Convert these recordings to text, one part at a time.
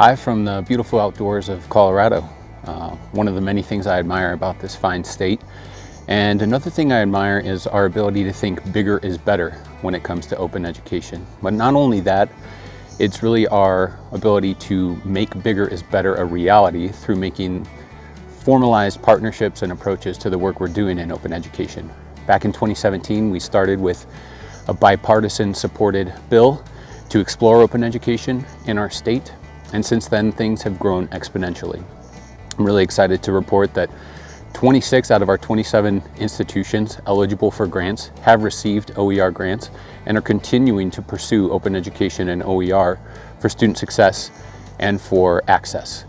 Hi from the beautiful outdoors of Colorado. One of the many things I admire about this fine state. And another thing I admire is our ability to think bigger is better when it comes to open education. But not only that, it's really our ability to make bigger is better a reality through making formalized partnerships and approaches to the work we're doing in open education. Back in 2017, we started with a bipartisan supported bill to explore open education in our state. And since then, things have grown exponentially. I'm really excited to report that 26 out of our 27 institutions eligible for grants have received OER grants and are continuing to pursue open education and OER for student success and for access.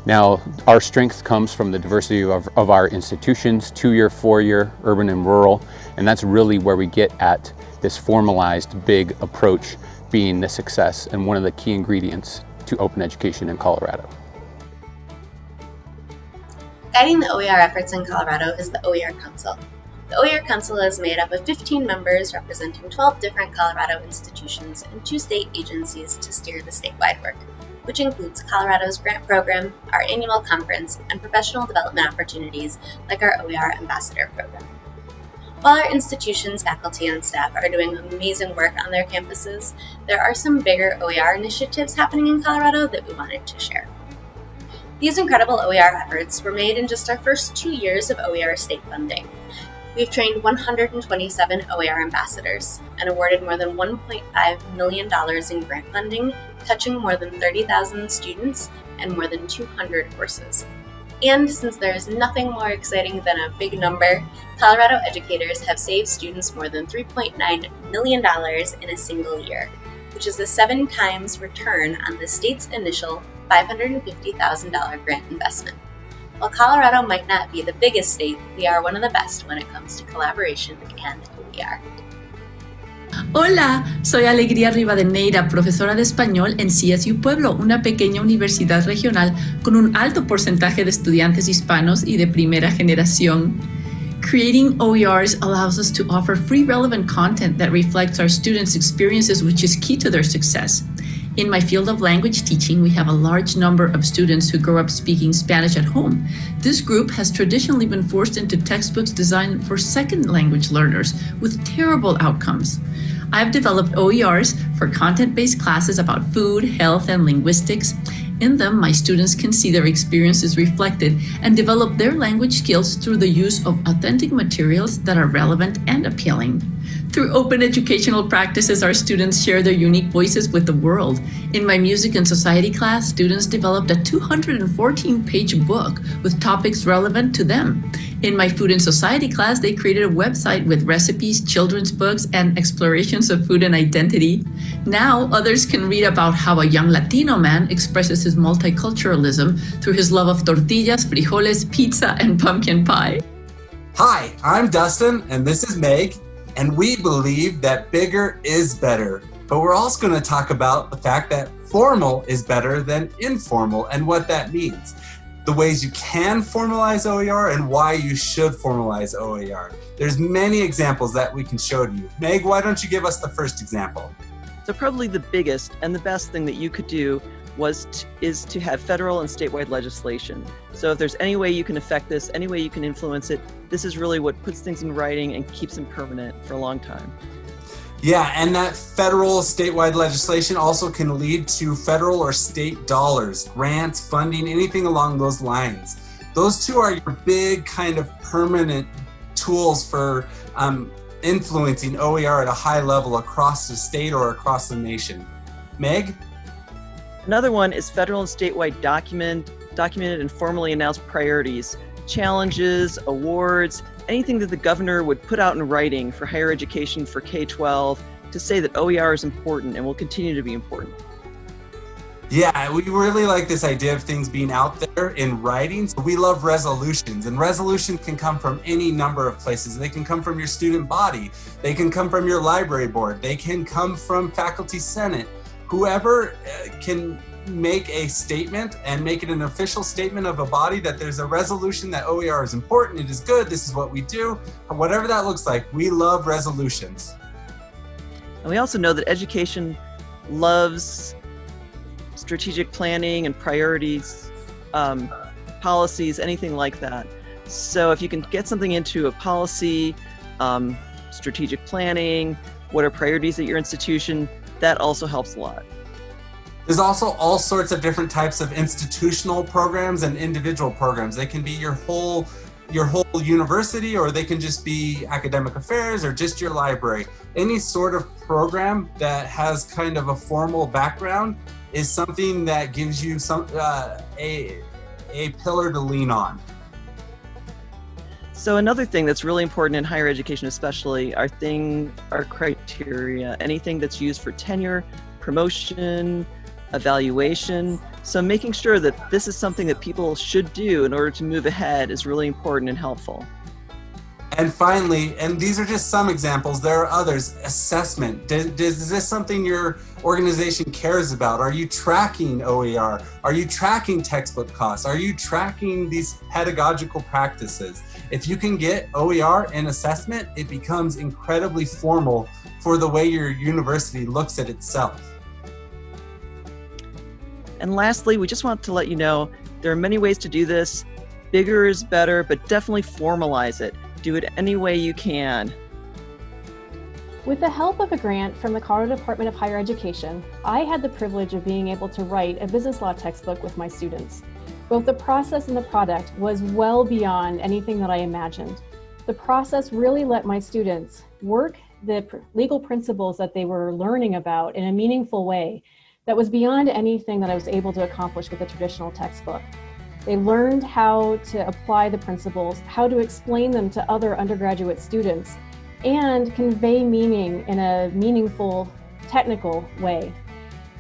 Now, our strength comes from the diversity of our institutions, 2-year, 4-year, urban and rural, and that's really where we get at this formalized big approach being the success and one of the key ingredients to open education in Colorado. Guiding the OER efforts in Colorado is the OER Council. The OER Council is made up of 15 members representing 12 different Colorado institutions and 2 state agencies to steer the statewide work, which includes Colorado's grant program, our annual conference, and professional development opportunities like our OER Ambassador program. While our institution's faculty and staff are doing amazing work on their campuses, there are some bigger OER initiatives happening in Colorado that we wanted to share. These incredible OER efforts were made in just our first 2 years of OER state funding. We've trained 127 OER ambassadors and awarded more than $1.5 million in grant funding, touching more than 30,000 students and more than 200 courses. And since there is nothing more exciting than a big number, Colorado educators have saved students more than $3.9 million in a single year, which is a 7 times return on the state's initial $550,000 grant investment. While Colorado might not be the biggest state, we are one of the best when it comes to collaboration and OER. Hola, soy Alegría Rivadeneira, profesora de español en CSU Pueblo, una pequeña universidad regional con un alto porcentaje de estudiantes hispanos y de primera generación. Creating OERs allows us to offer free relevant content that reflects our students' experiences, which is key to their success. In my field of language teaching, we have a large number of students who grow up speaking Spanish at home. This group has traditionally been forced into textbooks designed for second language learners with terrible outcomes. I've developed OERs for content-based classes about food, health, and linguistics. In them, my students can see their experiences reflected and develop their language skills through the use of authentic materials that are relevant and appealing. Through open educational practices, our students share their unique voices with the world. In my music and society class, students developed a 214-page book with topics relevant to them. In my food and society class, they created a website with recipes, children's books, and explorations of food and identity. Now, others can read about how a young Latino man expresses his multiculturalism through his love of tortillas, frijoles, pizza, and pumpkin pie. Hi, I'm Dustin, and this is Meg. And we believe that bigger is better. But we're also going to talk about the fact that formal is better than informal and what that means. The ways you can formalize OER and why you should formalize OER. There's many examples that we can show to you. Meg, why don't you give us the first example? So probably the biggest and the best thing that you could do is to have federal and statewide legislation. So if there's any way you can affect this, any way you can influence it, this is really what puts things in writing and keeps them permanent for a long time. Yeah, and that federal statewide legislation also can lead to federal or state dollars, grants, funding, anything along those lines. Those two are your big kind of permanent tools for influencing OER at a high level across the state or across the nation. Meg? Another one is federal and statewide documented and formally announced priorities, challenges, awards, anything that the governor would put out in writing for higher education for K-12 to say that OER is important and will continue to be important. Yeah, we really like this idea of things being out there in writing. So we love resolutions, and resolutions can come from any number of places. They can come from your student body. They can come from your library board. They can come from faculty senate. Whoever can make a statement and make it an official statement of a body that there's a resolution that OER is important, it is good, this is what we do, whatever that looks like, we love resolutions. And we also know that education loves strategic planning and priorities, policies, anything like that. So if you can get something into a policy, strategic planning, what are priorities at your institution, that also helps a lot. There's also all sorts of different types of institutional programs and individual programs. They can be your whole university, or they can just be academic affairs or just your library. Any sort of program that has kind of a formal background is something that gives you a pillar to lean on. So another thing that's really important in higher education especially are criteria, anything that's used for tenure, promotion, evaluation. So making sure that this is something that people should do in order to move ahead is really important and helpful. And finally, and these are just some examples, there are others, assessment. Is this something your organization cares about? Are you tracking OER? Are you tracking textbook costs? Are you tracking these pedagogical practices? If you can get OER in assessment, it becomes incredibly formal for the way your university looks at itself. And lastly, we just want to let you know there are many ways to do this. Bigger is better, but definitely formalize it. Do it any way you can. With the help of a grant from the Colorado Department of Higher Education, I had the privilege of being able to write a business law textbook with my students. Both the process and the product was well beyond anything that I imagined. The process really let my students work the legal principles that they were learning about in a meaningful way that was beyond anything that I was able to accomplish with a traditional textbook. They learned how to apply the principles, how to explain them to other undergraduate students, and convey meaning in a meaningful, technical way.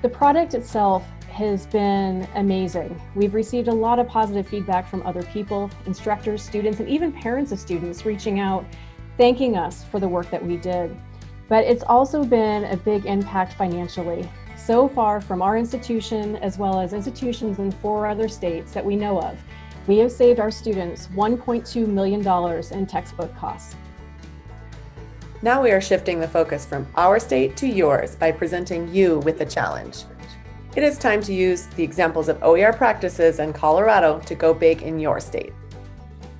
The product itself has been amazing. We've received a lot of positive feedback from other people, instructors, students, and even parents of students reaching out, thanking us for the work that we did. But it's also been a big impact financially. So far from our institution, as well as institutions in 4 other states that we know of, we have saved our students $1.2 million in textbook costs. Now we are shifting the focus from our state to yours by presenting you with a challenge. It is time to use the examples of OER practices in Colorado to go big in your state.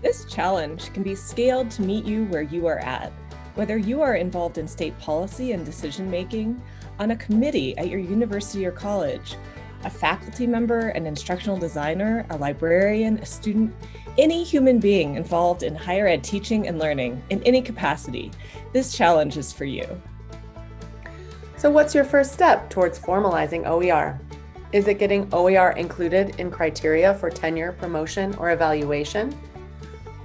This challenge can be scaled to meet you where you are at, whether you are involved in state policy and decision-making, on a committee at your university or college, a faculty member, an instructional designer, a librarian, a student, any human being involved in higher ed teaching and learning in any capacity. This challenge is for you. So what's your first step towards formalizing OER? Is it getting OER included in criteria for tenure, promotion, or evaluation?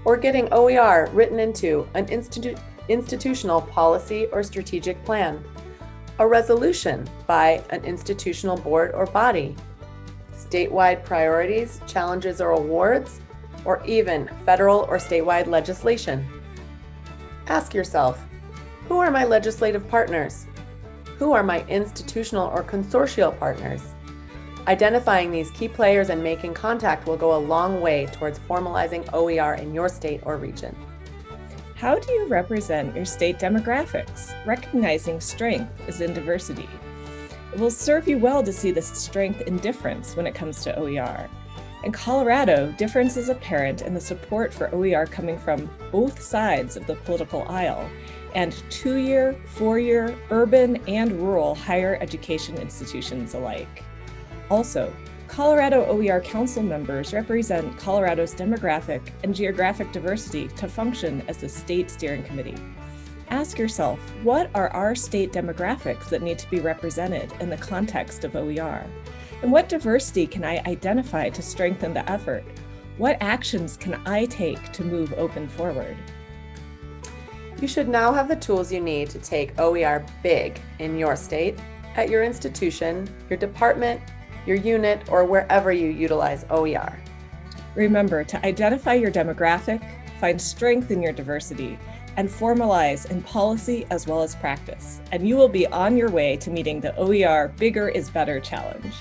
Or getting OER written into an institutional policy or strategic plan? A resolution by an institutional board or body, statewide priorities, challenges, or awards, or even federal or statewide legislation? Ask yourself, who are my legislative partners? Who are my institutional or consortial partners? Identifying these key players and making contact will go a long way towards formalizing OER in your state or region. How do you represent your state demographics, recognizing strength is in diversity? It will serve you well to see this strength in difference when it comes to OER. In Colorado, difference is apparent in the support for OER coming from both sides of the political aisle, and 2-year, 4-year, urban, and rural higher education institutions alike. Also, Colorado OER Council members represent Colorado's demographic and geographic diversity to function as the state steering committee. Ask yourself, what are our state demographics that need to be represented in the context of OER? And what diversity can I identify to strengthen the effort? What actions can I take to move open forward? You should now have the tools you need to take OER big in your state, at your institution, your department, your unit, or wherever you utilize OER. Remember to identify your demographic, find strength in your diversity, and formalize in policy as well as practice. And you will be on your way to meeting the OER Bigger is Better challenge.